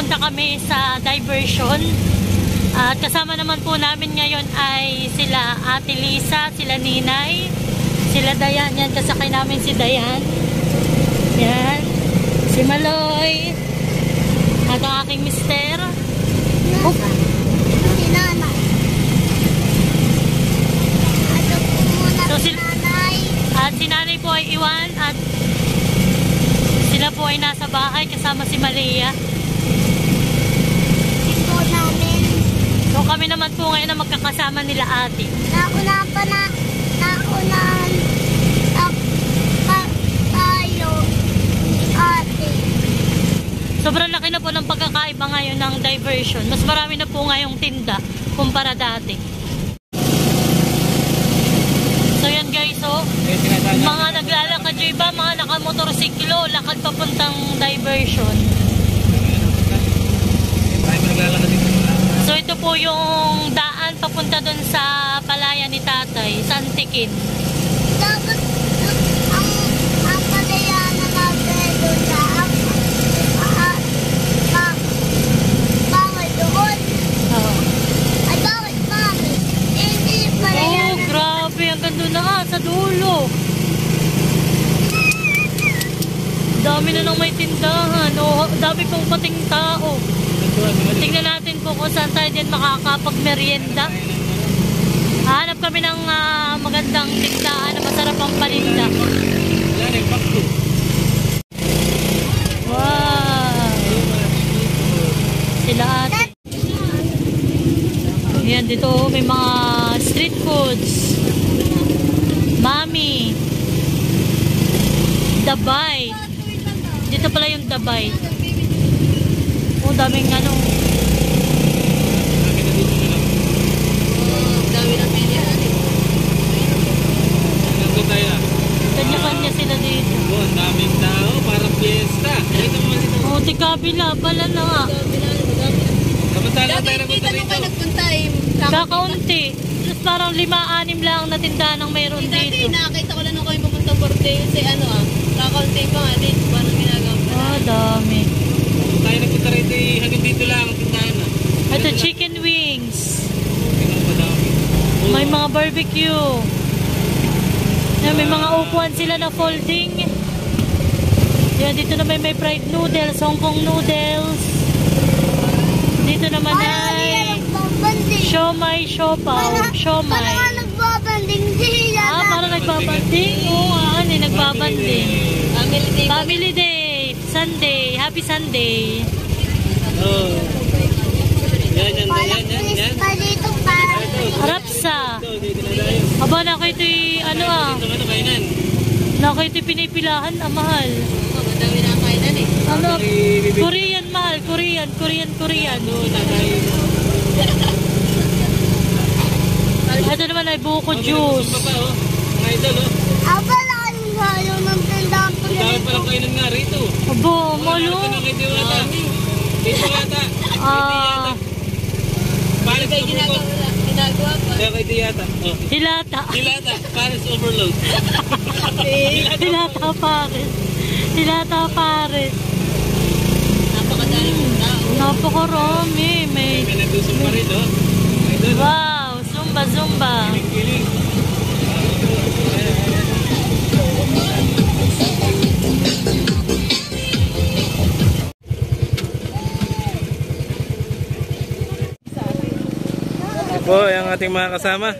pupunta kami sa diversion. At kasama naman po namin ngayon ay sila Ate Lisa, sila Ninay, sila Dayan. Yan, kasakay namin si Dayan. Yan. Si Maloy. At ang aking mister. Oh. Si Nanay. So, at si Nanay po ay iwan at sila po ay nasa bahay kasama si Malia. Ito namin. So kami naman po ngayon na magkakasama nila ate. Naunahan tayo, ate. Sobrang laki na po ng pagkakaiba ngayon ng diversion. Mas marami na po ngayong tinda kumpara dati. So yan guys, oh, mga naglalakad yung iba, mga nakamotorsiklo, lakad papuntang diversion. So ito po yung daan papunta dun sa palayan ni tatay, sa Antikin. Dapat ang palayan na natin doon sa bawal doon. Oh. Ay, bakit mami? Hindi palayan. Oh, grabe, hanggang doon na sa dulo. Dami na nang may tindahan. Oh, dami pong pating tao. Tingnan natin po kung saan tayo din makakapag-merienda. Hanap kami ng magandang tindahan na masarap ang paninda. Wow! Sila ate. Ayan, dito may mga street foods. Mami. Dabay. Dito pala yung Dabay. Oh, daming ano. Dami na pilihan eh. Kanya-kanya sila dito. Oh, daming tao, parang fiesta. Oh, tigabila pala na nga. Samantala Dati tayo hindi nagpunta tanong rito. kayo nagpunta eh. Kakaunti. Tapos parang 5-6 lang na tindahan ang mayroon Dati dito. nakakita ko lang nung kayo pupunta birthday kasi ano kakaunti pa nga din. Parang ginagawa pa. Oh, dami. Tayo nagpunta rito hanggang dito lang ang tindahan na. Ito, chicken wings. Tingnan mo dami. May mga barbecue. Yan, may mga upuan sila na folding. Yan, dito naman may fried noodles, Hong Kong noodles. Dito naman ay siomay, siopaw, siomay. Parang nagbabanding sila. Parang nagbabanding. Oo, nagbabanding. Family day. Family day. Sunday. Happy Sunday. Oh. Yan. Parang twist pa dito parang. Rapsa. Dito na tayo. Aba, nakito'y ano Ito kainan. nakito'y pinipilahan. Mahal. Madami na kainan eh. Ano? Korean mahal. Korean. Ito naman ay buko juice. Sumba pa oh. Mga idol oh. Pala kaming halo ng tindahan po Ang dami palang kainan nga rito. Abo, malo. Ano kay Diwata? Dito yata. Paris overload. Ginagawa pa. Kaya kay Diwata. Oh. Hilata. Dilata. Paris overload. Hilata pares. Hilata pares. Napakadami mong tao. Napakarami. May Pinagdusong pa rin oh. Mga idol. wow. Zumba. Kiling. Po, yung ating mga kasama.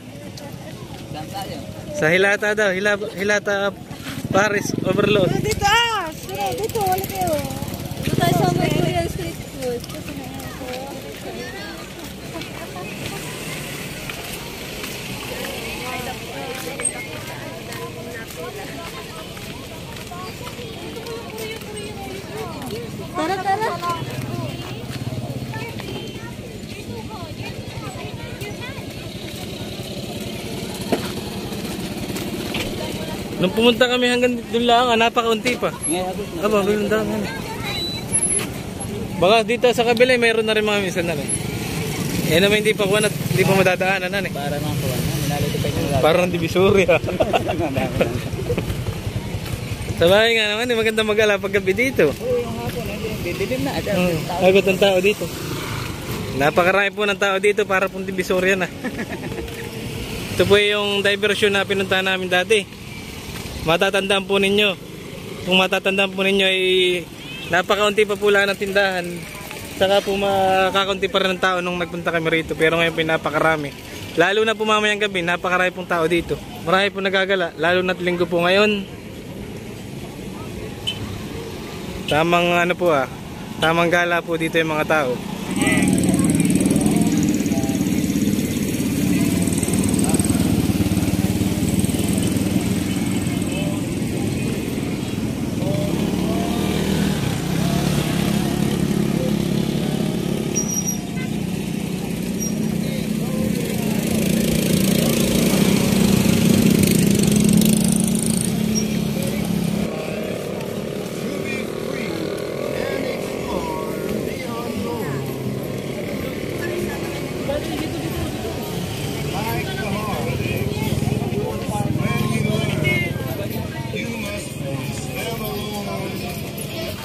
Sa Hilata daw, Hilata Paris overload. Dito dito wala kayo. Dito tayo sa may Korean street food. Tara. Nung pumunta kami hanggang doon lang, napakaunti pa. Aba, ganun daw. Baka dito sa kabila, mayroon na rin mga minsan na rin. Eh naman hindi pa kuwan at hindi pa madadaanan na eh. Para mga kuwan. Minalito pa yung Parang divisoria. Sabay nga naman, maganda mag-ala pag gabi dito. Oo, yung hapon. Hindi Dilim na. Agot ng tao dito. Napakarami po ng tao dito para pong Divisoria na. Ito po yung diversion na pinuntahan namin dati. Matatandaan po ninyo. Kung matatandaan po ninyo ay napakaunti pa po lang ng tindahan. Saka po makakaunti pa rin ng tao nung nagpunta kami rito. Pero ngayon po napakarami. Lalo na po mamayang gabi, napakarami pong tao dito. Marami po nagagala, lalo na't linggo po ngayon. Tamang ano po tamang gala po dito yung mga tao.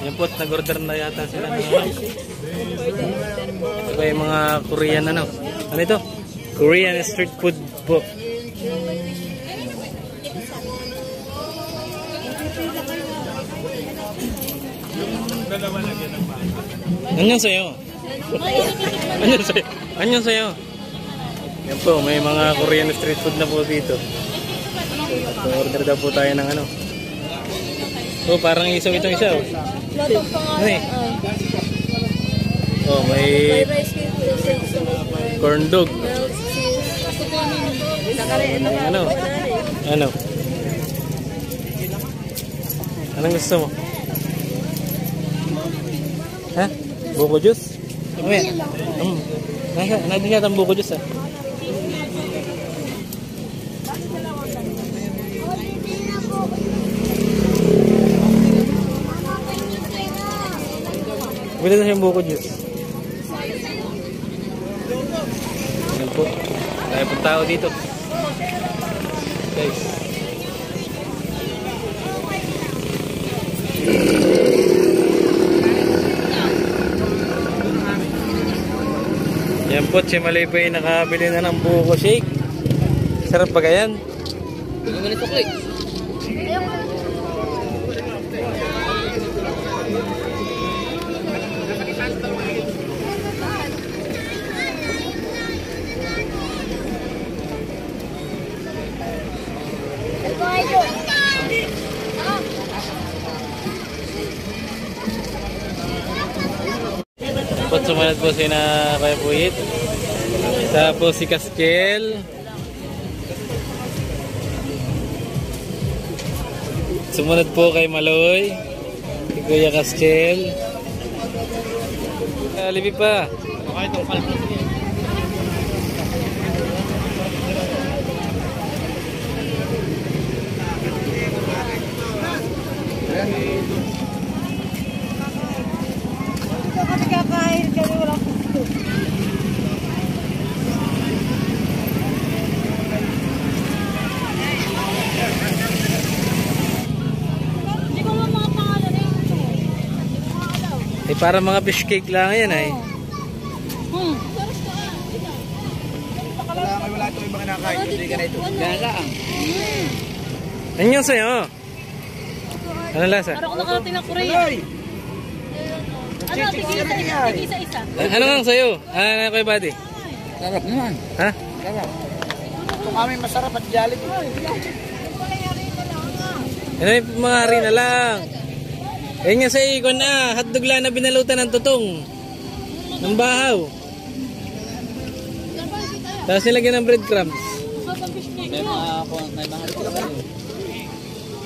Yan po, nag-order na yata sila ng ito yung mga Korean ano ito? Korean street food po. Anyan sa'yo? Anyan sa'yo? Yan po, may mga Korean street food na po dito. Order daw po tayo ng ano. Oh, parang isaw itong isa. Ano eh? Oh, may corn dog. Ano? Ano? Anong gusto mo? Ha? Buko juice? Ano yan? Nandun yata ang buko juice Wala na siyang buko juice. Yan po. Kaya po tao dito. Guys. Yan po, si Malay po yung nakabili na ng buko shake. Sarap ba ganyan? Hindi mo nito click. Tapos sumunod po si na Kaya Puhit. Tapos si Kaskel. Sumunod po kay Maloy. Si Kuya Kaskel. Libi pa. Okay, itong kalma. Eh, para mga fish cake lang yan ay. Wala ito yung mga nakain. Hindi ka na ito. Ganaang. Ano yung sa'yo? Ano lasa? Parang ako nakarating ng Korea. Ano, tigisa-isa. Ano nga sa'yo? Ano kayo buddy? Sarap naman. Ha? Sarap. Ito kami masarap at Jollibee. Ano yung mga harina lang? Eh nga sa ikon hotdog lang na binalutan ng tutong. Ng bahaw. Tapos nilagyan ng breadcrumbs. May mga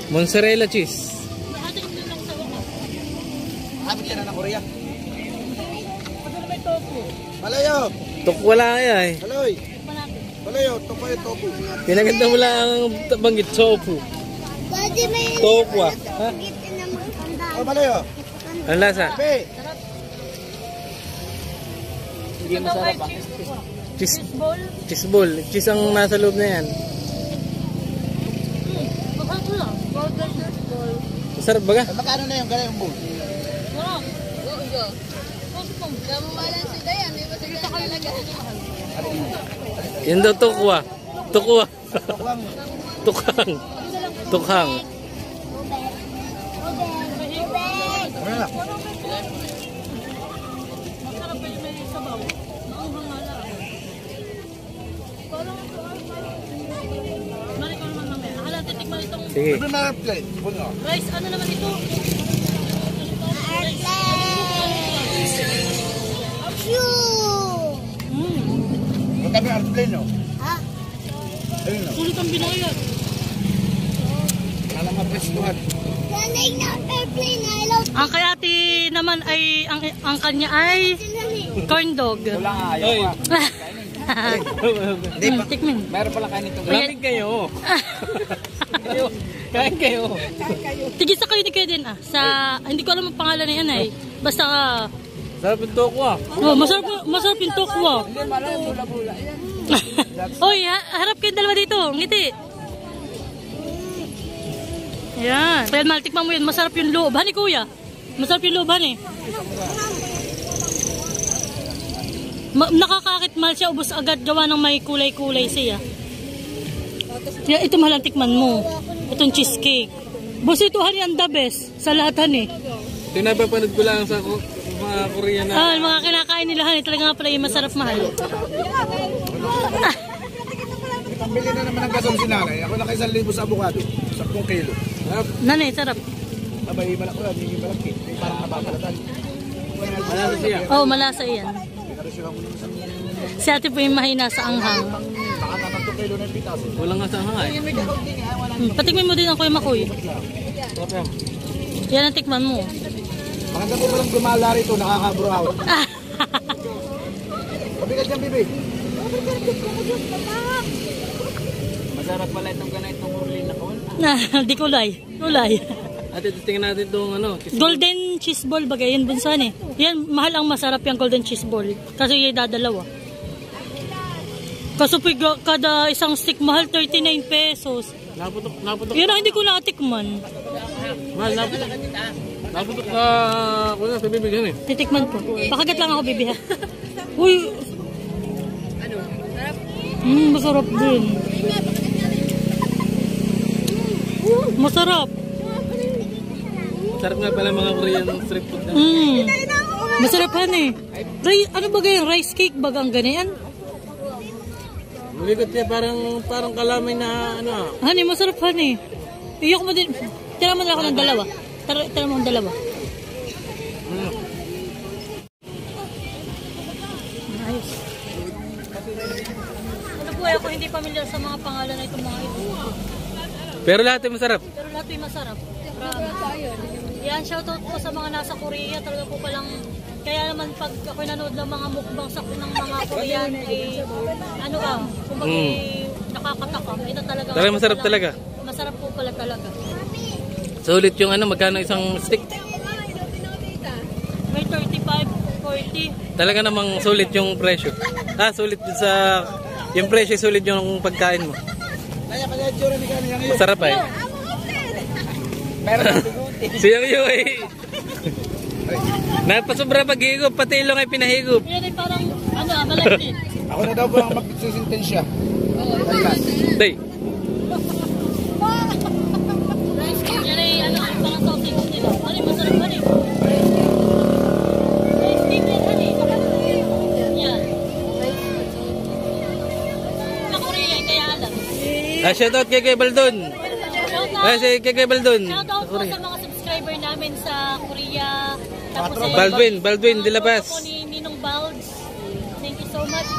Mozzarella cheese. Habit ka na ng Korea. Malayo. Tukwa lang kaya eh. Haloy. Malayo. Tukwa yung tofu. Pinaganda mo lang ang banggit tofu. Daddy, may Tokwa. Ha? Oh, malayo. Ano lasa? Pe. Hindi masarap ah. Cheese ball. Cheese ball. Cheese ang nasa loob na yan. Masarap ba ka? Magkano na yung bowl? Go. Kamumalan si Dayan, di ba sila talaga? Yan daw tukwa. Tukwa. Tukhang. Tukhang. Sige. Ano na plate? Puno. Rice, ano naman ito? Ito kami airplane, no? Ha? Ayun, no? Sulit ang binayad. Alam nga prestuhan. Nanay na airplane na ilaw Ang kay ate naman ay, ang kanya ay sila ni. corn dog. Wala nga, ayaw Oy. nga. Hindi pa. Tikmin. Meron pala kain ito. Lamig kayo. Kain kayo. Tigisa kayo ni Kedin ah. Sa, hindi ko alam ang pangalan na yan ay. Basta Sarap yung tukwa. oh, masarap yung tokwa. Hindi, malang bula-bula. Oy, harap kayong dalawa dito. Ngiti. Yan. Kaya maltikman mo yan. Masarap yung loob. Hani kuya? Masarap yung loob, hani? Nakakakit mal siya. Ubus agad gawa ng may kulay-kulay siya. Yan, ito malang tikman mo. Itong cheesecake. Boss, ito hani ang the best. Sa lahat hani. Ito napapanood ko lang sa mga Korean na. Ah, mga kinakain nila hani. Talaga nga pala yung masarap mahal. Pambili na naman ng gasol si nanay. Ako naka 1,000 sa avocado. 10 kilo. Nanay, sarap. Abay, malak ko lang. Hindi malaki. Parang napakalatan. Malasa siya. Oh, malasa yan. Si ate po yung mahina sa anghang. Baka naman 2 kilo na yung pitas. Walang nga sa hangay. Patikmin mo din ang kuya makoy. Sarap yan. Yan ang tikman mo. Maganda po palang gumala rito. Nakakaburaw. Pabigat yan, bibi. Masarap pala itong ganitong urlin na kawan. Di kulay. Kulay. At ito tingnan natin itong ano. Golden cheese ball bagay. Yan bunsan eh. Yan, mahal ang masarap yung golden cheese ball. Kasi yung dadalawa. Kaso po kada isang stick mahal 39 pesos. Naputok. Yan ang hindi ko natikman. Mahal, naputok sa kung sa bibigyan eh. Titikman ko. Pakagat lang ako, bibi ha. Uy. Masarap din. Masarap. Sarap nga pala mga Korean street food na. Masarap han eh. Ano ba yung rice cake bagang ganyan? Malikot siya parang kalamay na ano ah. Hani, masarap han eh. Iyok mo din. Tira mo na ako ng dalawa. Tira mo ng dalawa. Nice. Ano po ako hindi pamilyar sa mga pangalan na itong mga ito. Pero lahat ay masarap. Pero lahat ay masarap. Yan, shoutout po sa mga nasa Korea. Talaga po palang, kaya naman pag ako nanood ng mga mukbang sa ng mga Korean ay ano ka, kumbaga nakakatakam. Ito talaga. Talaga masarap talaga. Masarap po pala talaga. Sulit yung ano, magkano isang stick? May 35, 40. Talaga namang sulit yung presyo. Sulit sa yung presyo, sulit yung pagkain mo. Masarap eh. Meron ng biguti. Siyang yun eh. Napasobra paghigop, pati ilong ay pinahigop. Yan ay parang, malaki. Ako na daw po ang magsisintensya. Day. Rice cake, yan ay parang sausage nila. Ano masarap ba rin? Rice cake yan, yan. Sa Korea, kaya alam. Shoutout kay Baldon. Si kay Baldon. Shoutout po sa mga subscriber namin sa Korea. Tapos Baldwin de la Paz. po ni Ninong Balds. Thank you so much.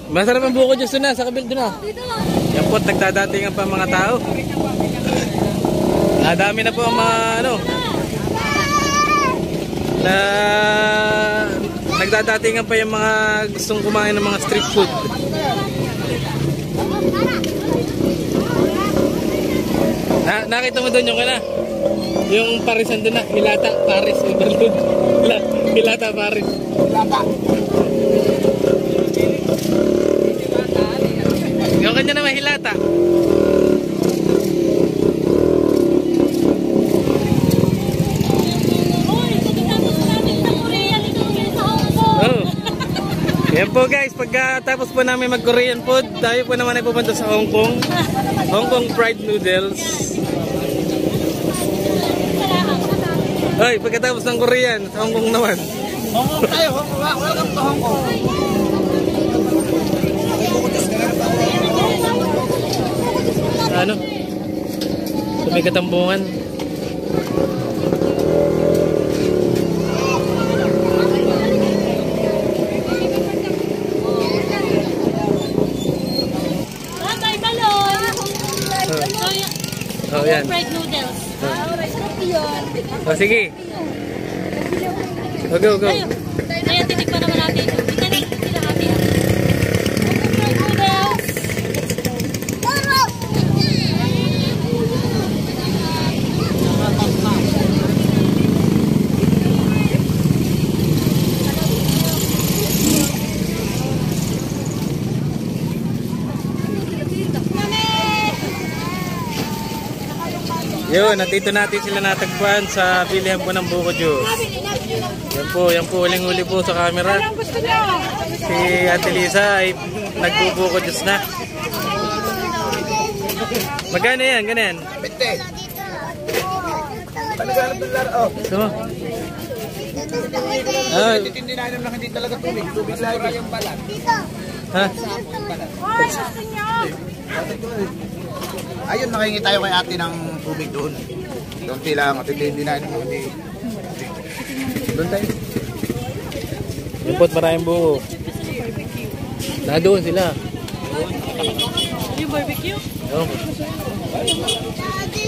Masarap ang buko dyan na, sa kabil doon na. Yan po, nagdadatingan pa mga tao. Nadami na po ang mga ano. Nagdadatingan pa yung mga gustong kumain ng mga street food. Nakita mo doon yung yung parisan doon na, Hilata, Paris, Hilata, Paris. Hilata. Yung kanya naman hilata. Oh. Yan po guys, pagkatapos po namin mag-Korean food, tayo po naman ay pupunta sa Hong Kong. Hong Kong fried noodles. Ay, pagkatapos ng Korean, sa Hong Kong naman. Hong Kong tayo, Hong Kong. Welcome to Hong Kong. Ano? Ito may katambungan. Bye, balon! Oh, yan. Fried noodles. Oh, sige. Oh, go, go. Tayo. Ayan, titikman naman natin. Tingnan natin sila natin. Fried noodles. Yun, nandito natin sila natagpuan sa bilihan po ng buko juice. Yan po, huling-huli po sa camera. Si Ate Lisa ay nagbubuko juice na. Magkano yan? Ganyan? 20. Panagalap ng laro. Oh. Ito mo. Ah, Titindi na lang hindi talaga tubig. Tubig lang yung balat. ha? Ayun, nakahingi tayo kay ate ng tubig doon. Konti lang, at hindi na hindi. Doon tayo. Ipot maraming buko. Doon sila. Yung barbecue? Oh. Daddy,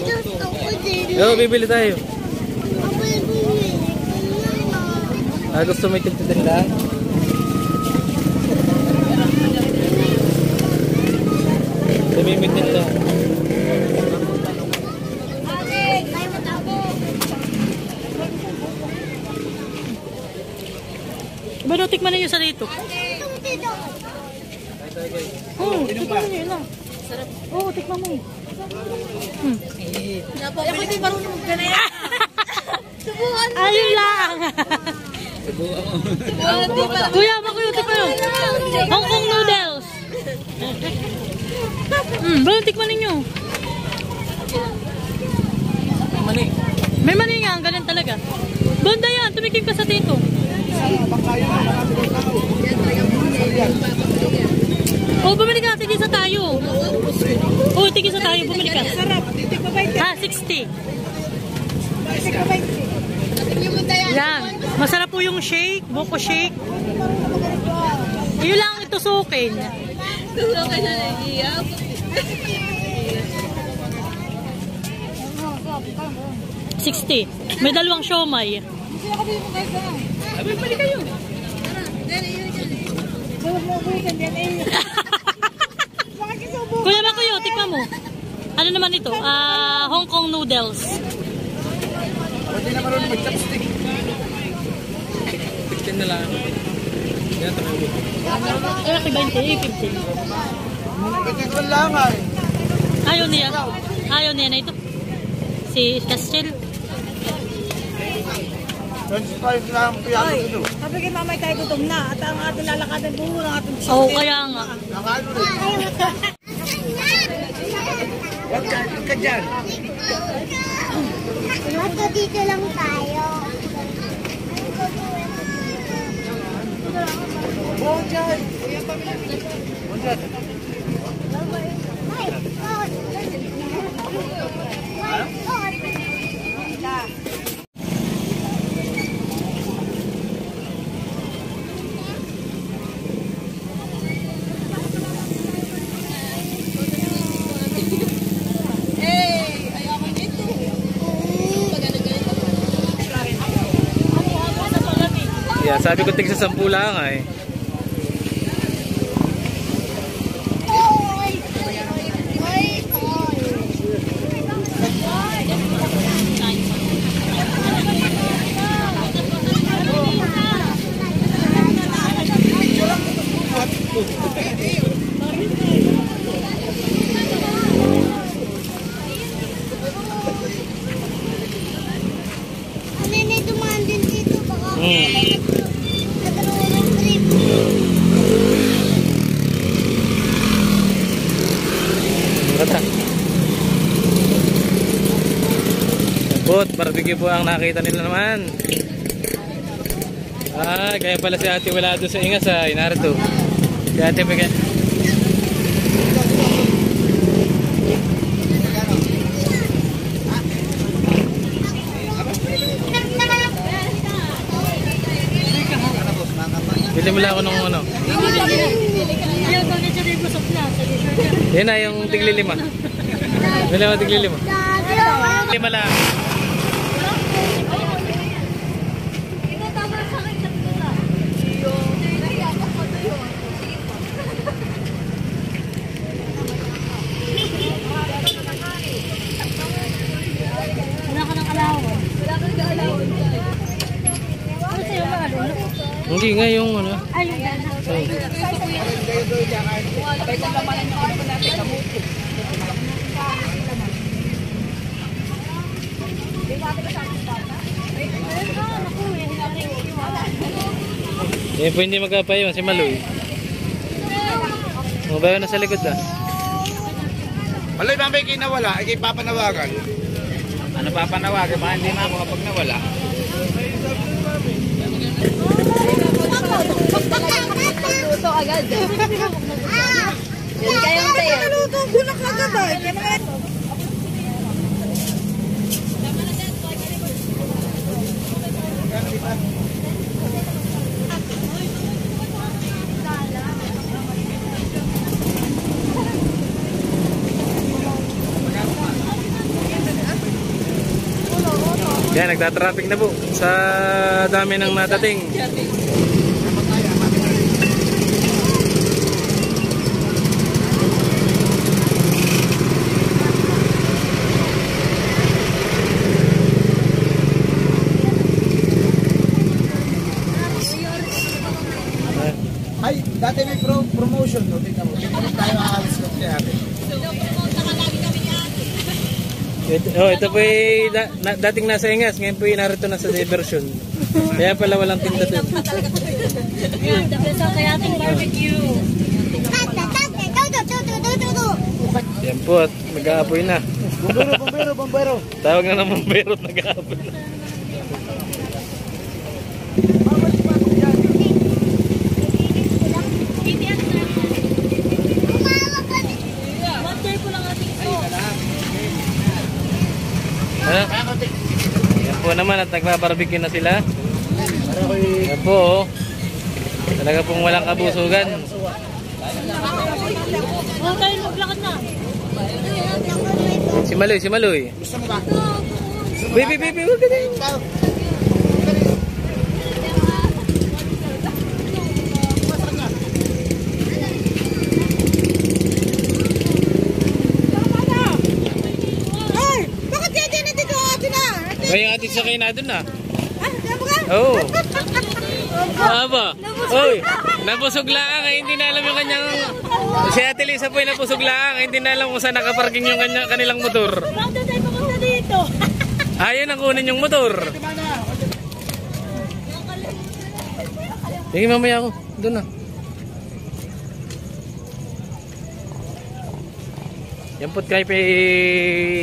gusto ko din. Yo, bibili tayo. Ako bumili. Gusto mo itigtitin lang? Tumimit din lang. Ba, tikman na yung sa dito? Oo, tikman nyo yun lang. Oo, tikman mo. Ako hindi marunong magkanaya. Ayun lang. Kuya, makuya, tikman yun. Hong Kong noodles. Ba, tikman ninyo. May mani nga, ang ganun talaga. Banda yan, tumikim ka sa dito. Oh, bumili ka, tigisa tayo. Oh, tigisa tayo, bumili ka. Sarap. Ah, 60. Yan. Masarap po yung shake, buko shake. Yun lang itusukin. Tusukin na nag-iyak. 60. May dalawang siomay. Balik kayo. Kuya Makuyo, tikman mo. Ano naman ito? Hong Kong noodles. Hindi na marunong mag-chopstick. Tigtin na lang. Yan, tumawag. Kaya kay 20, 15. Ito lang ay. Ayaw niya. Ayaw niya na ito. Si Castel. 25 lang ang piyano ito. Sabi kay mamay tayo gutom na at ang ating lalakadan bumo ng ating Oo, kaya nga. Nakano rin. Huwag ka dyan. Ito dito lang tayo. Buong dyan. Buong dyan. Yeah, sabi ko tig sa 10 lang ay. Punta. But, barbecue po ang nakita nila naman. Kaya pala si ate wala doon sa Ingas ha. Narito. Si ate pagka. Bili mo lang ako ng ano. Yan na yung tigli 5. Bili mo tigli 5. 5 lang. Hindi nga yung ano. Ay, yung gana. Yan po hindi magkapayon si Maloy. Mabayo na sa likod na. Maloy, mamay kayo nawala, ay kayo papanawagan. Ano papanawagan? Baka hindi na ako kapag nawala. Luto agad. Yan kayong tayo. Naluto, bulak na gabay. Yan, nagtatraffic na po sa dami ng natating. Ay, dati may promotion, no? Tingnan mo. Tingnan mo tayo aalis ko kay ate. Ito po ay dating nasa Ingas, ngayon po ay narito na sa diversion. Kaya pala walang tinda doon. Yan, the best kaya ating barbecue. Yan po at nag-aapoy na. Bombero. Tawag na ng bombero at nag-aapoy na. Yan po naman at nagbabarbecue na sila. Yan po, talaga pong walang kabusugan. Huwag tayo maglakad na. Si Maloy. Gusto mo ba? Baby, huwag ka din. Ngayong atin sa kayo na doon na. Oo. Aba. Oy, napusog lang. Hindi na alam yung kanyang... Si Ate Lisa po ay napusog lang. Hindi na alam kung saan nakaparking yung kanilang motor. Bakit tayo papunta dito? Ayun ang kunin yung motor. Sige, mamaya ako. Doon na. Yan po't kayo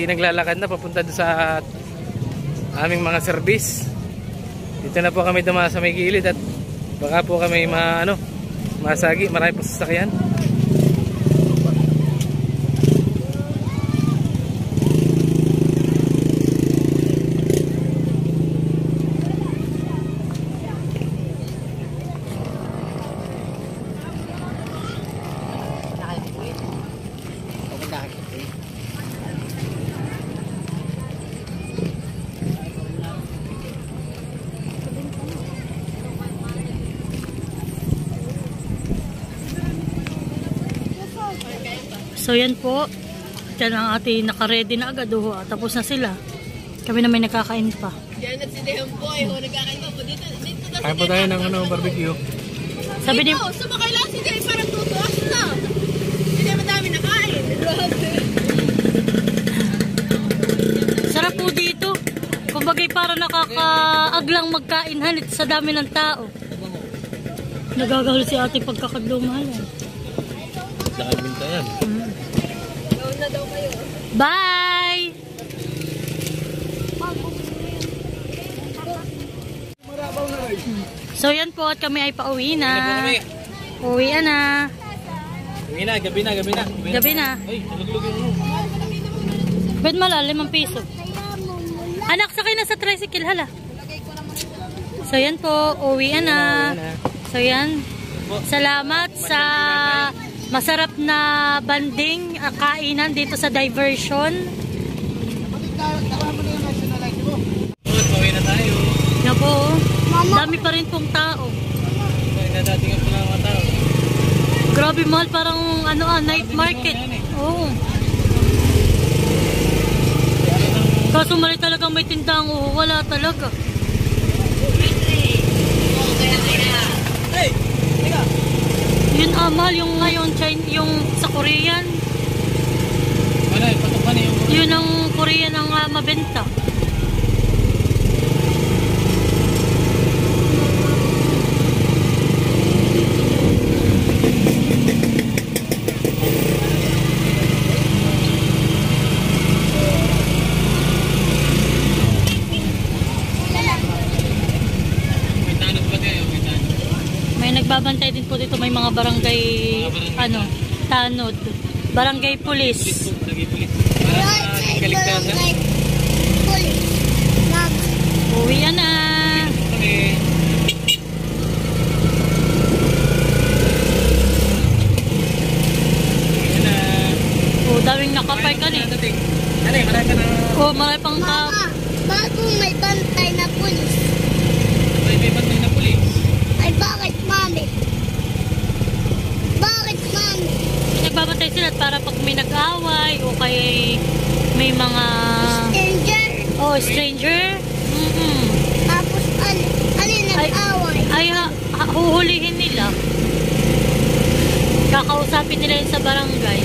naglalakad na papunta doon sa aming mga service. Dito na po kami dumaan sa may gilid at baka po kami masagi. Marami po sasakyan. So yan po. Diyan ang ating naka-ready na agad. Tapos na sila. Kami na may nakakain pa. Diyan at si Dehan po. Nagkakain po dito. Kaya po tayo ng barbecue. Sabi ni... Sumakay lang si Dehan parang tutuas na. Hindi madami nakain. Sarap po dito. Kumbagay parang nakakaaglang magkain halit sa dami ng tao. Nagagahol si ate pagkakaglumahan. Nakabinta yan. Gawin na daw kayo. Bye! So yan po at kami ay pauwi na. Uwi na. Gabi na, gabi na, gabi na. Gabi na. Ay, nalaglag yung Bet malalim ang piso. Anak, sakay na sa tricycle, hala. So yan po, uwi na. So yan. Salamat sa masarap na banding, kainan dito sa diversion. Pauwi na tayo. Na po, dami pa rin pong tao. Nadatingan po ng mga tao. Grabe mahal, parang night market. Oo. Kaso mali talagang may tindang, wala talaga. Yun amal, yung ngayon, yung sa Korean. Wala, patukan yung... Yun ang Korean ang mabenta. Nagbabantay din po dito, may mga barangay, tanod, barangay pulis. Right side barangay police. Uwi na. Okay. Oh, daming nakapark ka eh. Oh, marami pang Mama, bago may bantay na pulis. May bantay na pulis. Ay, bakit, mami? Bakit, mami? nagbabantay sila para pag may nag-away o kaya may mga stranger. Tapos, alin nag-away? Ay huhulihin nila. Kakausapin nila yun sa barangay.